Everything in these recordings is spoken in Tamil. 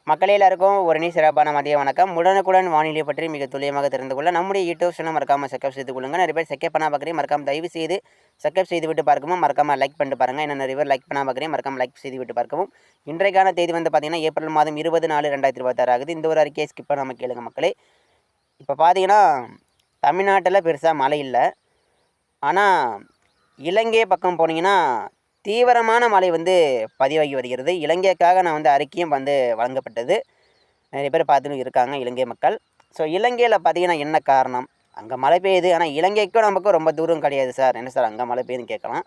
மக்களே எல்லாருக்கும் ஒரு சிறப்பான மதிய வணக்கம். உடனுக்குடன் வானிலை பற்றி மிக துல்லியமாக தெரிந்து கொள்ள நம்முடைய யூடியூப் சேனல் மறக்காமல் சப்ஸ்கிரைப் செய்து கொள்ளுங்கள். நிறைய பேர் சப்ஸ்கிரைப் பண்ணா பார்க்குறீங்க, மறக்காம தயவு செய்து சப்ஸ்கிரைப் செய்து விட்டு பார்க்கவும், மறக்காமல் லைக் பண்ணிட்டு பாருங்கள். என்ன நிறைய பேர் லைக் பண்ணா பார்க்குறீங்க, மறக்காமல் லைக் செய்து விட்டு பார்க்கவும். இன்றைக்கான தேதி வந்து பார்த்தீங்கன்னா ஏப்ரல் மாதம் 20/4/2026 ஆகுது. இந்த ஒரு அறிக்கையை ஸ்கிப் பண்ணாமல் கேளுங்க மக்களே. இப்போ பார்த்தீங்கன்னா தமிழ்நாட்டில் பெருசாக மழை இல்லை. ஆனால் இலங்கை பக்கம் போனீங்கன்னா தீவிரமான மழை வந்து பதிவாகி வருகிறது. இலங்கைக்காக நான் வந்து அறிக்கையும் வந்து வழங்கப்பட்டது. நிறைய பேர் பார்த்துட்டு இருக்காங்க இலங்கை மக்கள். ஸோ இலங்கையில் பார்த்தீங்கன்னா என்ன காரணம்? அங்கே மழை பெய்யுது, ஆனால் இலங்கைக்கும் நமக்கும் ரொம்ப தூரம் கிடையாது சார். என்ன சார் அங்கே மழை பெய்யுதுன்னு கேட்கலாம்.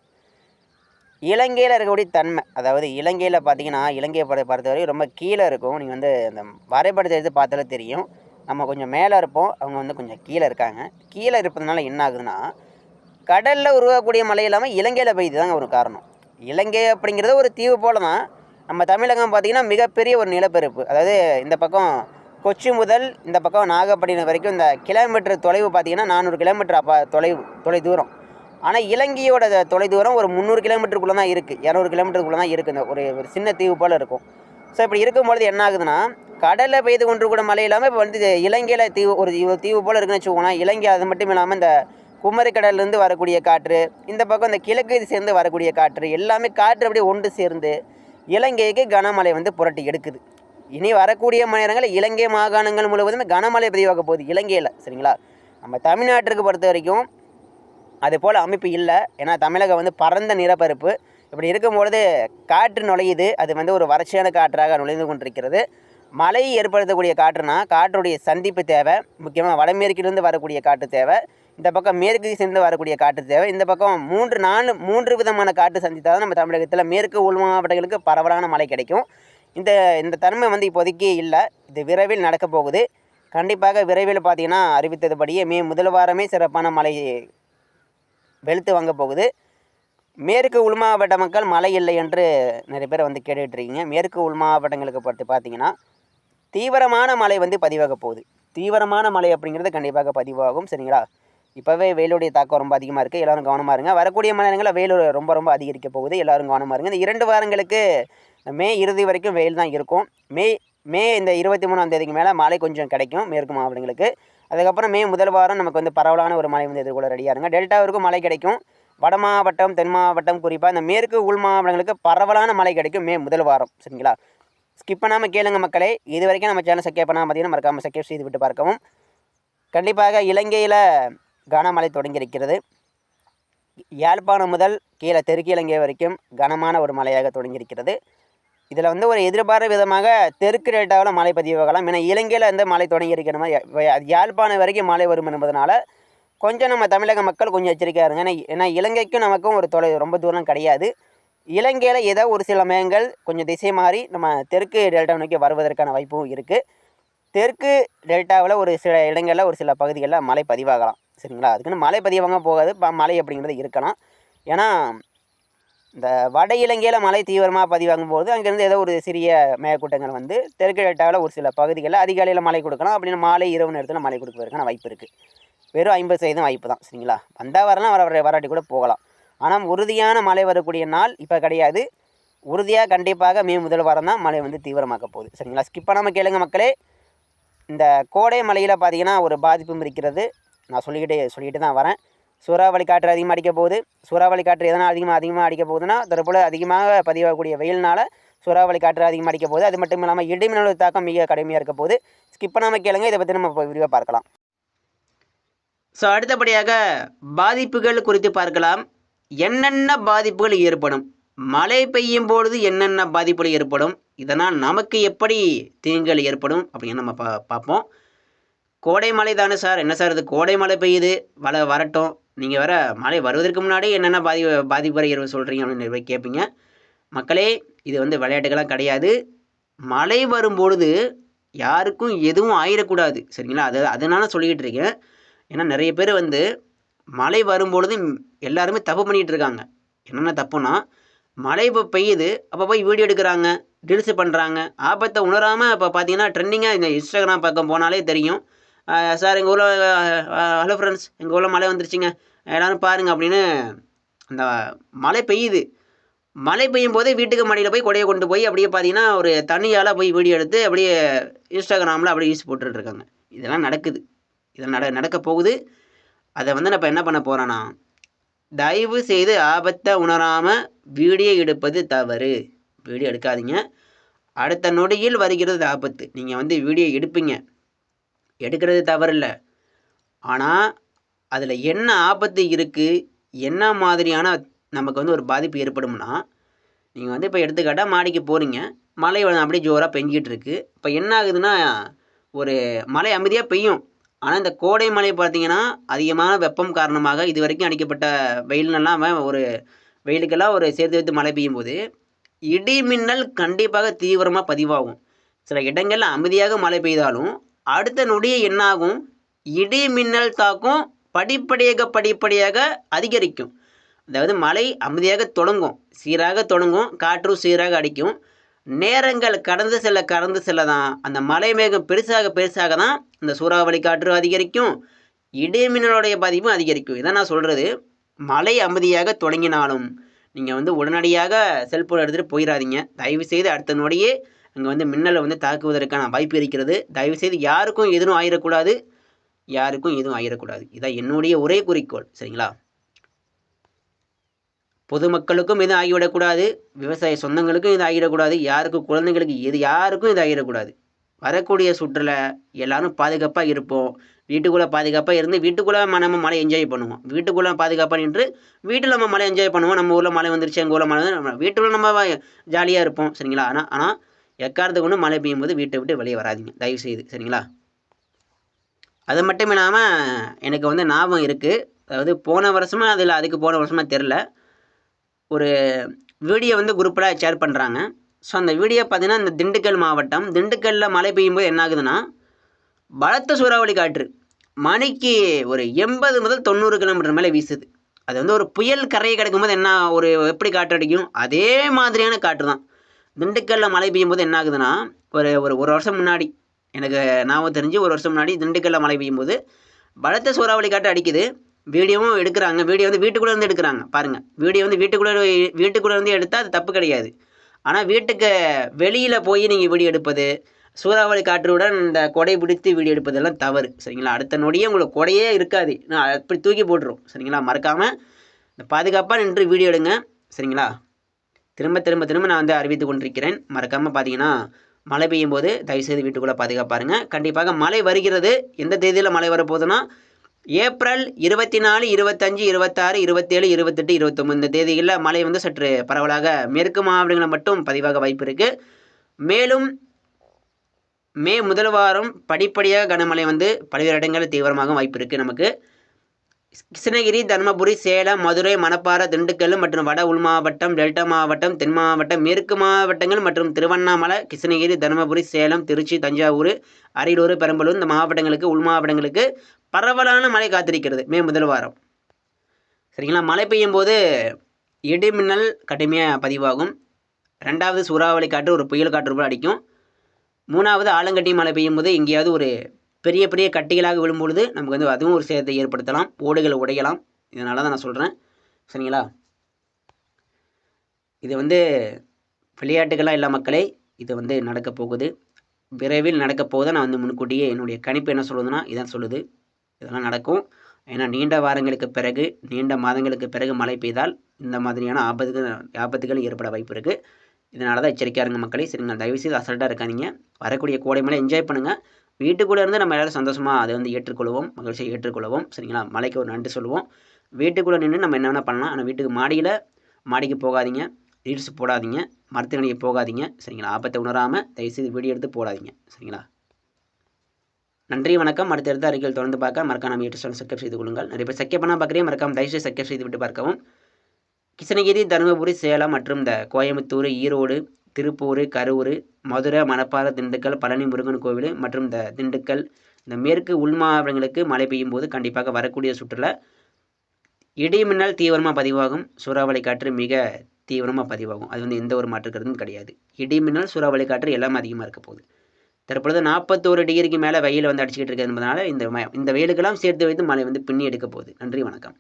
இலங்கையில் இருக்கக்கூடிய தன்மை, அதாவது இலங்கையில் பார்த்தீங்கன்னா இலங்கையை பொறுத்தவரைக்கும் ரொம்ப கீழே இருக்கும். நீங்கள் வந்து அந்த வரைபடத்தை எடுத்து பார்த்தாலே தெரியும். நம்ம கொஞ்சம் மேலே இருப்போம், அவங்க வந்து கொஞ்சம் கீழே இருக்காங்க. கீழே இருப்பதுனால என்ன ஆகுதுன்னா கடலில் உருவாகக்கூடிய மழை இல்லாமல் இலங்கையில் பெய்யுது தாங்க ஒரு காரணம். இலங்கை அப்படிங்கிறது ஒரு தீவு போல தான். நம்ம தமிழகம் பார்த்திங்கன்னா மிகப்பெரிய ஒரு நிலப்பரப்பு. அதாவது இந்த பக்கம் கொச்சி முதல் இந்த பக்கம் நாகப்பட்டினம் வரைக்கும் இந்த கிலோமீட்டர் தொலைவு பார்த்திங்கன்னா 400 கிலோமீட்டர் தொலை தூரம். ஆனால் இலங்கையோட தொலை தூரம் ஒரு 300 கிலோமீட்டருக்குள்ளே தான் இருக்குது, 200 கிலோமீட்டருக்குள்ளே தான் இருக்குது. இந்த ஒரு சின்ன தீவு போல் இருக்கும். ஸோ இப்படி இருக்கும்பொழுது என்ன ஆகுதுன்னா கடலில் பெய்து கொண்டு கூட மழை இல்லாமல் இப்போ வந்து இலங்கையில் ஒரு தீவு போல் இருக்குன்னு வச்சுக்கோங்களேன். இலங்கை அது மட்டும் இல்லாமல் இந்த குமரிக்கடல்லேருந்து வரக்கூடிய காற்று, இந்த பக்கம் இந்த கிழக்கு சேர்ந்து வரக்கூடிய காற்று, எல்லாமே காற்று அப்படியே ஒன்று சேர்ந்து இலங்கைக்கு கனமழை வந்து புரட்டி எடுக்குது. இனி வரக்கூடிய மணி நேரங்களில் இலங்கை மாகாணங்கள் முழுவதுமே கனமழை பதிவாக போகுது இலங்கையில். சரிங்களா? நம்ம தமிழ்நாட்டிற்கு பொறுத்த வரைக்கும் அது போல் அமைப்பு இல்லை. ஏன்னா தமிழகம் வந்து பரந்த நிலப்பரப்பு. இப்படி இருக்கும்பொழுது காற்று நுழையுது, அது வந்து ஒரு வறட்சியான காற்றாக நுழைந்து கொண்டிருக்கிறது. மழை ஏற்படுத்தக்கூடிய காற்றுனா காற்றுடைய சந்திப்பு தேவை. முக்கியமாக வடமேற்கிலிருந்து வரக்கூடிய காற்று தேவை, இந்த பக்கம் மேற்கு சேர்ந்து வரக்கூடிய காற்று தேவை. இந்த பக்கம் 3 விதமான காற்று சந்தித்தால் தான் நம்ம தமிழகத்தில் மேற்கு உள் மாவட்டங்களுக்கு பரவலான மழை கிடைக்கும். இந்த தன்மை வந்து இப்போதைக்கு இல்லை. இது விரைவில் நடக்க போகுது. கண்டிப்பாக விரைவில் பார்த்திங்கன்னா அறிவித்ததுபடியே முதல் வாரமே சிறப்பான மழை வெளுத்து வாங்க போகுது. மேற்கு உள் மாவட்ட மக்கள் மழை இல்லை என்று நிறைய பேர் வந்து கேட்டுட்ருக்கீங்க. மேற்கு உள் மாவட்டங்களுக்கு பார்த்திங்கன்னா தீவிரமான மழை வந்து பதிவாக போகுது. தீவிரமான மழை அப்படிங்கிறது கண்டிப்பாக பதிவாகும். சரிங்களா? இப்போவே வெயிலுடைய தாக்கம் ரொம்ப அதிகமாக இருக்குது. எல்லோரும் கவனமாக இருங்க. வரக்கூடிய மணி நேரங்களில் வெயில் ரொம்ப அதிகரிக்க போகுது. எல்லோரும் கவனமாக இருங்க. இந்த 2 வாரங்களுக்கு மே இறுதி வரைக்கும் வெயில் தான் இருக்கும். மே இந்த 23ஆம் தேதிக்கு மேலே மழை கொஞ்சம் கிடைக்கும் மேற்கு மாவட்டங்களுக்கு. அதுக்கப்புறம் முதல் வாரம் நமக்கு வந்து பரவலான ஒரு மழை வந்து எதிர்கொள்ள ரெடியாக இருங்க. டெல்டாவிற்கும் மழை கிடைக்கும். வட மாவட்டம், தென் மாவட்டம், குறிப்பாக இந்த மேற்கு உள் மாவட்டங்களுக்கு பரவலான மழை கிடைக்கும் முதல் வாரம். சரிங்களா? ஸ்கிப் பண்ணாமல் கேளுங்க மக்களே. இது வரைக்கும் நம்ம சேனல் சப்ஸ்கிரைப் பண்ணாமல் பார்த்தீங்கன்னா மறக்காமல் சப்ஸ்கிரைப் செய்து விட்டு பார்க்கவும். கண்டிப்பாக இலங்கையில் கனமழை தொடங்கியிருக்கிறது. யாழ்ப்பாணம் முதல் கீழே தெற்கு இலங்கை வரைக்கும் கனமான ஒரு மழையாக தொடங்கியிருக்கிறது. இதில் வந்து ஒரு எதிர்பாராத விதமாக தெற்கு டெல்டாவில் மழை பதிவாகலாம். ஏன்னா இலங்கையில் இந்த மழை தொடங்கியிருக்கிற மாதிரி யாழ்ப்பாணம் வரைக்கும் மழை வரும் என்பதனால கொஞ்சம் நம்ம தமிழக மக்கள் கொஞ்சம் எச்சரிக்கையாக இருங்க. ஏன்னா இலங்கைக்கும் நமக்கும் ஒரு ரொம்ப தூரம் கிடையாது. இலங்கையில் ஏதோ ஒரு சில மேகங்கள் கொஞ்சம் திசை மாறி நம்ம தெற்கு டெல்டா நோக்கி வருவதற்கான வாய்ப்பும் இருக்குது. தெற்கு டெல்டாவில் ஒரு சில இடங்களில் ஒரு சில பகுதிகளில் மழை பதிவாகலாம். சரிங்களா? அதுக்குன்னு மழை பதிவாக போகாது, மழை அப்படிங்கிறது இருக்கலாம். ஏன்னா இந்த வட இலங்கையில் மழை தீவிரமாக பதிவாகும் போது அங்கேருந்து ஏதோ ஒரு சிறிய மேகக்கூட்டங்கள் வந்து தெற்கு டெல்டாவில் ஒரு சில பகுதிகளில் அதிகாலையில் மழை கொடுக்கலாம். அப்படின்னு மாலை இரவு நேரத்தில் மழை கொடுப்பதற்கான வாய்ப்பு இருக்குது. வெறும் 50% வாய்ப்பு தான். சரிங்களா? வந்தால் வரலாம், வராட்டி கூட போகலாம். ஆனால் உறுதியான மழை வரக்கூடிய நாள் இப்போ கிடையாது. உறுதியாக கண்டிப்பாக முதல் வாரம் தான் மழை வந்து தீவிரமாக்க போகுது. சரிங்களா? ஸ்கிப் பண்ணாமல் கேளுங்க மக்களே. இந்த கோடை மழையில் பார்த்திங்கன்னா ஒரு பாதிப்பும் இருக்கிறது. நான் சொல்லிக்கிட்டு தான் வரேன். சூறாவளி காற்று அதிகமாக அடிக்க போகுது. சூறாவளி காற்று எதனால் அதிகமாக அடிக்க போகுதுன்னா தற்போது அதிகமாக பதிவாகக்கூடிய வெயில்னால் சூறாவளி காற்று அதிகமாக அடிக்க போகுது. அது மட்டும் இல்லாமல் இடிமின்னல் தாக்கம் மிக கடுமையாக இருக்க போகுது. ஸ்கிப் பண்ணாமல் கேளுங்க. இதை பற்றி நம்ம விரிவாக பார்க்கலாம். ஸோ அடுத்தபடியாக பாதிப்புகள் குறித்து பார்க்கலாம். என்னென்ன பாதிப்புகள் ஏற்படும், மழை பெய்யும் பொழுது என்னென்ன பாதிப்புகள் ஏற்படும், இதனால் நமக்கு எப்படி தீங்குகள் ஏற்படும் அப்படின்னு நம்ம பார்ப்போம். கோடை மழை தானே சார், என்ன சார் இது கோடை மழை பெய்யுது, வரட்டும், நீங்கள் வேறு மழை வருவதற்கு முன்னாடி என்னென்ன பாதிப்பு சொல்கிறீங்க அப்படின்னு கேட்பீங்க. மக்களே, இது வந்து விளையாட்டுகள்லாம் கிடையாது. மழை வரும்பொழுது யாருக்கும் எதுவும் ஆயிடக்கூடாது. சரிங்களா? அதனால சொல்லிக்கிட்டு இருக்கேன். ஏன்னா நிறைய பேர் வந்து மழை வரும்பொழுது எல்லாருமே தப்பு பண்ணிகிட்டு இருக்காங்க. என்னென்ன தப்புனா, மழை இப்போ பெய்யுது, அப்போ போய் வீடியோ எடுக்கிறாங்க, ரீல்ஸு பண்ணுறாங்க. ஆபத்தை உணராமல் இப்போ பார்த்தீங்கன்னா ட்ரெண்டிங்காக இந்த இன்ஸ்டாகிராம் பக்கம் போனாலே தெரியும். சார் எங்கள் ஊரில் ஹலோ ஃப்ரெண்ட்ஸ், எங்கள் ஊரில் மழை வந்துருச்சுங்க, எல்லோரும் பாருங்கள் அப்படின்னு. அந்த மழை பெய்யுது, மழை பெய்யும் போதே வீட்டுக்கு மாடியில் போய் கொடையை கொண்டு போய் அப்படியே பார்த்தீங்கன்னா ஒரு தண்ணியால் போய் வீடியோ எடுத்து அப்படியே இன்ஸ்டாகிராமில் அப்படியே யூஸ் போட்டுட்ருக்காங்க. இதெல்லாம் நடக்குது. இதெல்லாம் நடக்க போகுது. அதை வந்து நான் இப்போ என்ன பண்ண போகிறேன்னா, தயவு செய்து ஆபத்தை உணராமல் வீடியோ எடுப்பது தவறு. வீடியோ எடுக்காதீங்க. அடுத்த நொடியில் வருகிறது ஆபத்து. நீங்கள் வந்து வீடியோ எடுப்பீங்க, எடுக்கிறது தவறில்ல. ஆனால் அதில் என்ன ஆபத்து இருக்குது, என்ன மாதிரியான நமக்கு வந்து ஒரு பாதிப்பு ஏற்படும்னா, நீங்கள் வந்து இப்போ எடுத்துக்காட்டால் மாடிக்கு போகிறீங்க, மழை அப்படியே ஜோராக பெஞ்சிக்கிட்டு இருக்குது. இப்போ என்ன ஆகுதுன்னா, ஒரு மழை அமைதியாக பெய்யும். ஆனால் இந்த கோடை மழை பார்த்தீங்கன்னா அதிகமான வெப்பம் காரணமாக இது வரைக்கும் அடிக்கப்பட்ட வெயில்னெல்லாம் ஒரு வெயிலுக்கெல்லாம் ஒரு சேர்த்து வைத்து மழை பெய்யும் போது இடி மின்னல் கண்டிப்பாக தீவிரமாக பதிவாகும். சில இடங்களில் அமைதியாக மழை பெய்தாலும் அடுத்த நொடியே என்ன ஆகும், இடி மின்னல் தாக்கம் படிப்படியாக அதிகரிக்கும். அதாவது மழை அமைதியாக தொடங்கும், சீராக தொடங்கும், காற்றும் சீராக அடிக்கும். நேரங்கள் கடந்து செல்ல தான் அந்த மழை மேகம் பெருசாக தான் இந்த சூறாவளி காற்று அதிகரிக்கும், இடி மின்னலுடைய பாதிப்பும் அதிகரிக்கும். இதை நான் சொல்கிறது, மழை அமைதியாக தொடங்கினாலும் நீங்கள் வந்து உடனடியாக செல்ஃபோன் எடுத்துகிட்டு போயிடாதீங்க. தயவுசெய்து அடுத்த நொடியே அங்கே வந்து மின்னலை வந்து தாக்குவதற்கான வாய்ப்பு இருக்கிறது. தயவுசெய்து யாருக்கும் எதுவும் ஆயிடக்கூடாது, இதான் என்னுடைய ஒரே குறிக்கோள். சரிங்களா? பொதுமக்களுக்கும் எதுவும் ஆகிவிடக்கூடாது, விவசாய சொந்தங்களுக்கும் இது ஆகிடக்கூடாது, யாருக்கும் குழந்தைங்களுக்கு யாருக்கும் இது ஆகிடக்கூடாது. வரக்கூடிய சுற்றுல எல்லாரும் பாதுகாப்பாக இருப்போம். வீட்டுக்குள்ளே பாதுகாப்பாக இருந்து வீட்டுக்குள்ளே நம்ம மழை என்ஜாய் பண்ணுவோம். வீட்டுக்குள்ளே பாதுகாப்பாக நின்று வீட்டில் நம்ம மழை என்ஜாய் பண்ணுவோம். நம்ம ஊரில் மழை வந்துருச்சு, எங்கள் ஊரில் மழை வந்து வீட்டில் நம்ம ஜாலியாக இருப்போம். சரிங்களா? ஆனால் எக்காரணத்துக்கு ஒன்று மழை பெய்யும் போது வீட்டை விட்டு வெளியே வராதிங்க தயவுசெய்து. சரிங்களா? அது மட்டும் இல்லாமல் எனக்கு வந்து ஞாபகம் இருக்குது, அதாவது போன வருஷமாக அதுக்கு போன வருஷமாக தெரில, ஒரு வீடியோ வந்து குரூப்பில் ஷேர் பண்ணுறாங்க. ஸோ அந்த வீடியோ பார்த்தீங்கன்னா இந்த திண்டுக்கல் மாவட்டம், திண்டுக்கல்லில் மழை பெய்யும்போது என்ன ஆகுதுன்னா, பலத்த சூறாவளி காற்று மணிக்கு ஒரு 80 முதல் 90 கிலோமீட்டர் மேலே வீசுது. அது வந்து ஒரு புயல் கரையை கிடக்கும்போது என்ன ஒரு எப்படி காற்று அடிக்கும், அதே மாதிரியான காற்று தான். திண்டுக்கல்லில் மழை பெய்யும்போது என்ன ஆகுதுன்னா, ஒரு வருஷம் முன்னாடி, எனக்கு ஞாபகம் தெரிஞ்சு ஒரு வருஷம் முன்னாடி திண்டுக்கல்லில் மழை பெய்யும்போது பலத்த சூறாவளி காற்று அடிக்குது. வீடியோவும் எடுக்கிறாங்க. வீடியோ வந்து வீட்டுக்குள்ளே இருந்து எடுக்கிறாங்க. பாருங்கள், வீடியோ வந்து வீட்டுக்குள்ளே இருந்து எடுத்தால் அது தப்பு கிடையாது. ஆனால் வீட்டுக்கு வெளியில் போய் நீங்கள் வீடியோ எடுப்பது, சூறாவளி காற்றுடன் இந்த கொடை பிடித்து வீடியோ எடுப்பதெல்லாம் தவறு. சரிங்களா? அடுத்த நொடியே உங்களுக்கு கொடையே இருக்காது, நான் அப்படி தூக்கி போட்டுரும். சரிங்களா? மறக்காமல் இந்த பாதுகாப்பாக நின்று வீடியோ எடுங்க. சரிங்களா? திரும்ப நான் வந்து அறிவித்து கொண்டிருக்கிறேன். மறக்காமல் பார்த்தீங்கன்னா மழை பெய்யும் போது தயவுசெய்து வீட்டுக்குள்ளே பாதுகாப்பாக இருங்க. கண்டிப்பாக மழை வருகிறது. எந்த தேதியில் மழை வரப்போகுதுன்னா, ஏப்ரல் 24, 25, 26, 27, 28, 29 இந்த தேதிகளில் மழை வந்து சற்று பரவலாக மேற்கு மாவட்டங்களில் மட்டும் பதிவாக வாய்ப்பு இருக்குது. மேலும் மே முதல் வாரம் படிப்படியாக கனமழை வந்து பல்வேறு இடங்களில் தீவிரமாக வாய்ப்பு இருக்குது. நமக்கு கிருஷ்ணகிரி, தருமபுரி, சேலம், மதுரை, மணப்பாறை, திண்டுக்கல் மற்றும் வட உள் மாவட்டம், டெல்டா மாவட்டம், தென் மாவட்டம், மேற்கு மாவட்டங்கள் மற்றும் திருவண்ணாமலை, கிருஷ்ணகிரி, தருமபுரி, சேலம், திருச்சி, தஞ்சாவூர், அரியலூர், பெரம்பலூர் இந்த மாவட்டங்களுக்கு உள் மாவட்டங்களுக்கு பரவலான மழை காத்திருக்கிறது மே முதல் வாரம். சரிங்களா? மழை பெய்யும் போது இடி மின்னல் கடுமையாக பதிவாகும். 2வது சூறாவளி காற்று ஒரு புயல் காற்று போல் அடிக்கும். 3வது ஆலங்கட்டி மழை பெய்யும் போது எங்கேயாவது ஒரு பெரிய கட்டிகளாக விழும்பொழுது நமக்கு வந்து அதுவும் ஒரு சேதத்தை ஏற்படுத்தலாம், ஓடுகளை உடையலாம். இதனால தான் நான் சொல்கிறேன். சரிங்களா? இது வந்து விளையாட்டுகளாக இல்லை மக்களே, இது வந்து நடக்க போகுது, விரைவில் நடக்க போகுது. நான் வந்து முன்கூட்டியே என்னுடைய கணிப்பு என்ன சொல்லுதுன்னா இதான் சொல்லுது, இதெல்லாம் நடக்கும். ஏன்னா நீண்ட வாரங்களுக்கு பிறகு, நீண்ட மாதங்களுக்கு பிறகு மழை பெய்தால் இந்த மாதிரியான ஆபத்துகள் ஏற்பட வாய்ப்பு இருக்குது. இதனால தான் எச்சரிக்கையாக இருங்க மக்களே. சரிங்களா? தயவுசெய்து அசல்ட்டாக இருக்காதீங்க. வரக்கூடிய கோடை மழை என்ஜாய் பண்ணுங்கள். வீட்டுக்குள்ளே இருந்து நம்ம எல்லோரும் சந்தோஷமாக அதை வந்து ஏற்றுக்கொள்வோம், மகிழ்ச்சியை ஏற்றுக்கொள்வோம். சரிங்களா? மழைக்கு ஒரு நன்றி சொல்லுவோம். வீட்டுக்குள்ளே நின்று நம்ம என்ன வேணால் பண்ணலாம். ஆனால் வீட்டுக்கு மாடிக்கு போகாதீங்க, ரீல்ஸ் போடாதீங்க, மரத்துக்கடிக்கு போகாதீங்க. சரிங்களா? ஆபத்தை உணராமல் தயவுசெய்து வீடியோ எடுத்து போடாதீங்க. சரிங்களா? நன்றி, வணக்கம். அடுத்தடுத்த அறிக்கையில் தொடர்ந்து பார்க்க மறக்காம நம்ம யூடியூப் சேனல் சப்ஸ்கிரைப் செய்து கொள்ளுங்கள். நிறைய பேர் சப்ஸ்கிரைப் பண்ணால் பார்க்குறேன், மறக்காம தயவுசெய்து சப்ஸ்கிரைப் செய்து விட்டு பார்க்கவும். கிருஷ்ணகிரி, தருமபுரி, சேலம் மற்றும் இந்த கோயம்புத்தூர், ஈரோடு, திருப்பூர், கரூர், மதுரை, மணப்பாறை, திண்டுக்கல், பழனி முருகன் கோவில் மற்றும் இந்த திண்டுக்கல் இந்த மேற்கு உள் மாவட்டங்களுக்கு மழை பெய்யும் போது கண்டிப்பாக வரக்கூடிய சுற்றுல இடி மின்னல் தீவிரமாக பதிவாகும், சூறாவளி காற்று மிக தீவிரமாக பதிவாகும். அது வந்து எந்த ஒரு மாற்று கருத்தும் கிடையாது. இடி மின்னல், சூறாவளி காற்று எல்லாமே அதிகமாக இருக்க போகுது. தற்பொழுது 41 டிகிரிக்கு மேலே வெயில் வந்து அடிச்சுக்கிட்டு இருக்கிறதுனால இந்த வெயிலுக்கெல்லாம் சேர்த்து வைத்து மழை வந்து பின்னி எடுக்க போகுது. நன்றி, வணக்கம்.